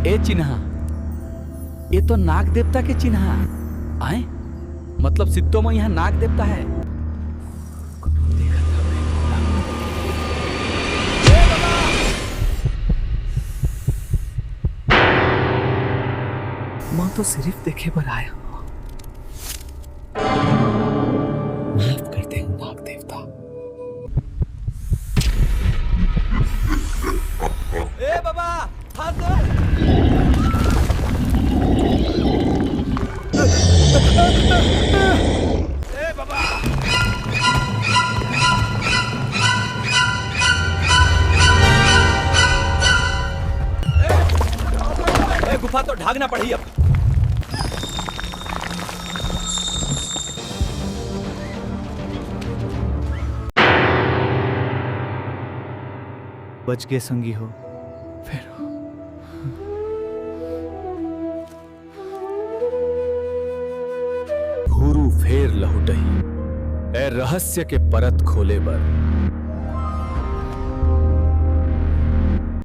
ए चिन्हा, ये तो नाग देवता के चिन्हा आए, मतलब सिद्धों में यहाँ नाग देवता है। मैं तो सिर्फ देखे पर आया हूं। माफ करते हैं नाग देवता। ए बाबा, हाथ दो। ए बाबा, ए गुफा तो ढागना पड़ी अब। बच गए संगी हो फिर। घूरू फेर लहुटही, ए रहस्य के परत खोले बर